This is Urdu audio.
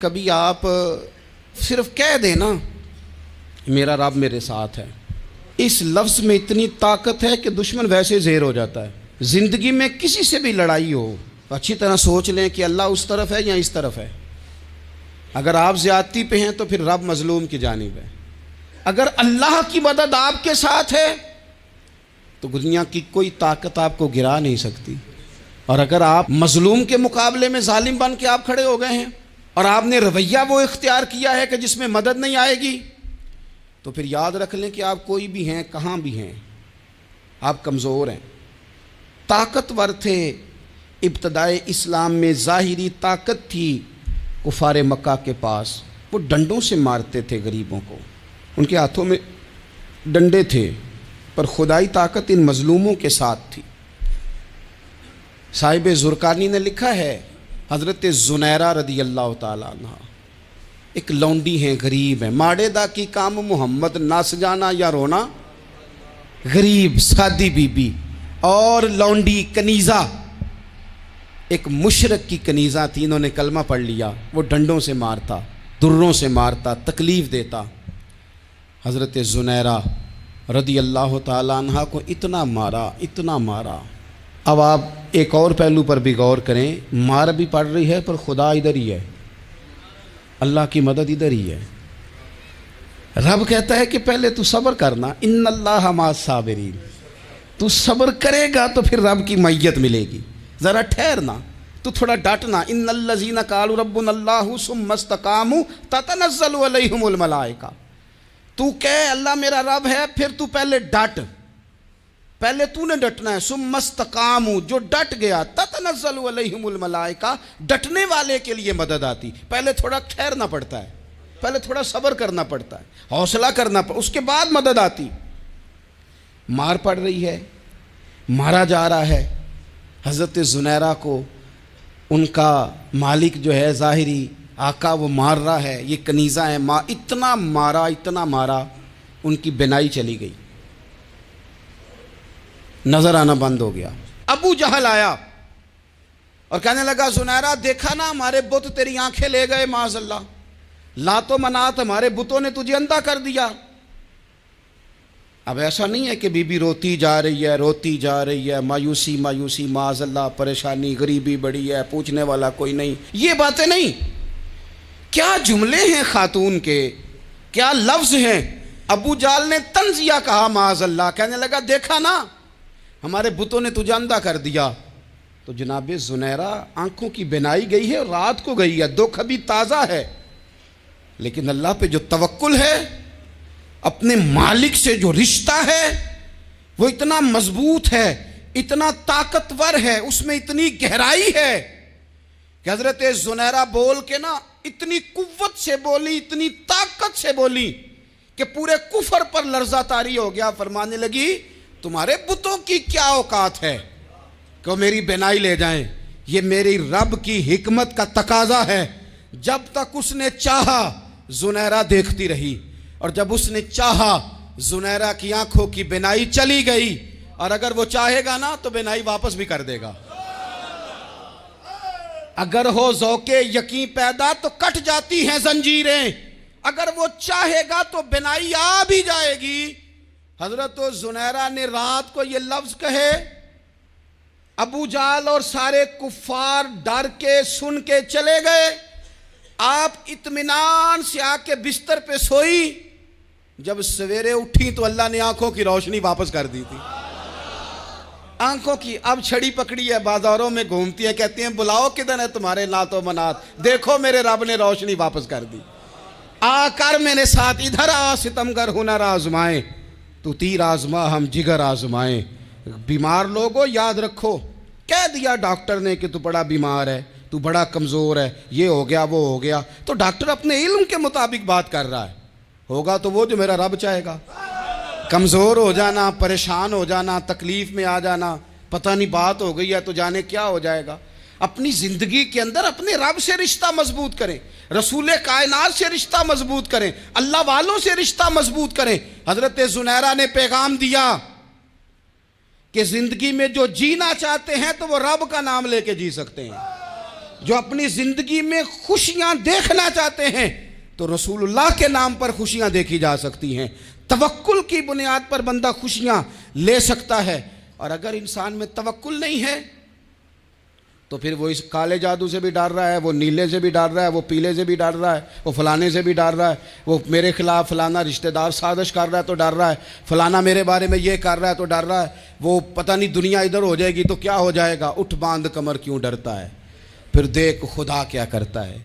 کبھی آپ صرف کہہ دیں نا میرا رب میرے ساتھ ہے، اس لفظ میں اتنی طاقت ہے کہ دشمن ویسے زیر ہو جاتا ہے۔ زندگی میں کسی سے بھی لڑائی ہو تو اچھی طرح سوچ لیں کہ اللہ اس طرف ہے یا اس طرف ہے۔ اگر آپ زیادتی پہ ہیں تو پھر رب مظلوم کی جانب ہے۔ اگر اللہ کی مدد آپ کے ساتھ ہے تو دنیا کی کوئی طاقت آپ کو گرا نہیں سکتی، اور اگر آپ مظلوم کے مقابلے میں ظالم بن کے آپ کھڑے ہو گئے ہیں اور آپ نے رویہ وہ اختیار کیا ہے کہ جس میں مدد نہیں آئے گی، تو پھر یاد رکھ لیں کہ آپ کوئی بھی ہیں، کہاں بھی ہیں، آپ کمزور ہیں۔ طاقتور تھے ابتدائے اسلام میں، ظاہری طاقت تھی کفار مکہ کے پاس، وہ ڈنڈوں سے مارتے تھے غریبوں کو، ان کے ہاتھوں میں ڈنڈے تھے، پر خدائی طاقت ان مظلوموں کے ساتھ تھی۔ صاحب زرقانی نے لکھا ہے، حضرت زنیرہ رضی اللہ تعالیٰ عنہ ایک لونڈی ہیں، غریب ہیں، ماڑے دا کی کام محمد نس جانا یا رونا، غریب سادی بی بی اور لونڈی کنیزہ، ایک مشرک کی کنیزہ تھی، انہوں نے کلمہ پڑھ لیا، وہ ڈنڈوں سے مارتا، دروں سے مارتا، تکلیف دیتا۔ حضرت زنیرہ رضی اللہ تعالیٰ عنہ کو اتنا مارا، اتنا مارا۔ اب آپ ایک اور پہلو پر بھی غور کریں، مار بھی پڑ رہی ہے پر خدا ادھر ہی ہے، اللہ کی مدد ادھر ہی ہے۔ رب کہتا ہے کہ پہلے تو صبر کرنا، ان اللہ مع الصابرین، تو صبر کرے گا تو پھر رب کی معیت ملے گی، ذرا ٹھہرنا، تو تھوڑا ڈٹنا۔ ان الذین قالوا ربنا اللہ ثم استقاموا تتنزل علیہم الملائکہ، تو کہے اللہ میرا رب ہے، پھر تو پہلے ڈٹ، پہلے تو نے ڈٹنا ہے۔ ثم استقاموا، جو ڈٹ گیا، تتنزل علیہم الملائکہ، ڈٹنے والے کے لیے مدد آتی، پہلے تھوڑا ٹھہرنا پڑتا ہے، پہلے تھوڑا صبر کرنا پڑتا ہے، حوصلہ کرنا پڑتا، اس کے بعد مدد آتی۔ مار پڑ رہی ہے، مارا جا رہا ہے، حضرت زنیرہ کو ان کا مالک جو ہے ظاہری آقا وہ مار رہا ہے، یہ کنیزہ ہے، اتنا مارا، اتنا مارا، ان کی بینائی چلی گئی، نظر آنا بند ہو گیا۔ ابو جہل آیا اور کہنے لگا زنیرہ دیکھا نا ہمارے بت تیری آنکھیں لے گئے، معاذ اللہ، لات و منات ہمارے بتوں نے تجھے اندھا کر دیا۔ اب ایسا نہیں ہے کہ بی بی روتی جا رہی ہے، روتی جا رہی ہے، مایوسی مایوسی، معاذ اللہ، پریشانی، غریبی بڑی ہے، پوچھنے والا کوئی نہیں، یہ باتیں نہیں۔ کیا جملے ہیں خاتون کے، کیا لفظ ہیں۔ ابو جہل نے تنزیہ کہا، معاذ اللہ، کہنے لگا دیکھا نا ہمارے بتوں نے تجھے اندھا کر دیا۔ تو جناب زنیرہ آنکھوں کی بینائی گئی ہے، رات کو گئی ہے، دکھ ابھی تازہ ہے، لیکن اللہ پہ جو توکل ہے، اپنے مالک سے جو رشتہ ہے وہ اتنا مضبوط ہے، اتنا طاقتور ہے، اس میں اتنی گہرائی ہے کہ حضرت زنیرہ بول کے نا اتنی قوت سے بولی، اتنی طاقت سے بولی کہ پورے کفر پر لرزہ طاری ہو گیا۔ فرمانے لگی تمہارے بتوں کی کیا اوقات ہے کہ وہ میری بینائی لے جائیں، یہ میری رب کی حکمت کا تقاضا ہے۔ جب تک اس نے چاہا زنیرہ دیکھتی رہی، اور جب اس نے چاہا زنیرہ کی آنکھوں کی بینائی چلی گئی، اور اگر وہ چاہے گا نا تو بینائی واپس بھی کر دے گا۔ اگر ہو ذوق یقین پیدا تو کٹ جاتی ہیں زنجیریں، اگر وہ چاہے گا تو بینائی آ بھی جائے گی۔ حضرت زنیرہ نے رات کو یہ لفظ کہے، ابو جہل اور سارے کفار ڈر کے سن کے چلے گئے، آپ اطمینان سے آ کے بستر پہ سوئی۔ جب سویرے اٹھی تو اللہ نے آنکھوں کی روشنی واپس کر دی تھی، آنکھوں کی اب چھڑی پکڑی ہے، بازاروں میں گھومتی ہے، کہتی ہیں بلاؤ کدھر ہے تمہارے لات و منات، دیکھو میرے رب نے روشنی واپس کر دی، آ کر میرے ساتھ ادھر آ، ستمگر ہنر آزمائیں، تو تیر آزما ہم جگر آزمائیں۔ بیمار لوگوں یاد رکھو، کہہ دیا ڈاکٹر نے کہ تو بڑا بیمار ہے، تو بڑا کمزور ہے، یہ ہو گیا وہ ہو گیا، تو ڈاکٹر اپنے علم کے مطابق بات کر رہا ہے، ہوگا تو وہ جو میرا رب چاہے گا۔ کمزور ہو جانا، پریشان ہو جانا، تکلیف میں آ جانا، پتہ نہیں بات ہو گئی ہے تو جانے کیا ہو جائے گا۔ اپنی زندگی کے اندر اپنے رب سے رشتہ مضبوط کریں، رسول کائنات سے رشتہ مضبوط کریں، اللہ والوں سے رشتہ مضبوط کریں۔ حضرت زنیرہ نے پیغام دیا کہ زندگی میں جو جینا چاہتے ہیں تو وہ رب کا نام لے کے جی سکتے ہیں۔ جو اپنی زندگی میں خوشیاں دیکھنا چاہتے ہیں تو رسول اللہ کے نام پر خوشیاں دیکھی جا سکتی ہیں. توکل کی بنیاد پر بندہ خوشیاں لے سکتا ہے. اور اگر انسان میں توکل نہیں ہے تو پھر وہ اس کالے جادو سے بھی ڈر رہا ہے, وہ نیلے سے بھی ڈر رہا ہے, وہ پیلے سے بھی ڈر رہا ہے, وہ فلانے سے بھی ڈر رہا ہے, وہ میرے خلاف فلانا رشتہ دار سازش کر رہا ہے تو ڈر رہا ہے, فلانا میرے بارے میں یہ کر رہا ہے تو ڈر رہا ہے, وہ پتہ نہیں دنیا ادھر ہو جائے گی تو کیا ہو جائے گا. اٹھ باندھ کمر کیوں ڈرتا ہے, پھر دیکھ خدا کیا کرتا ہے.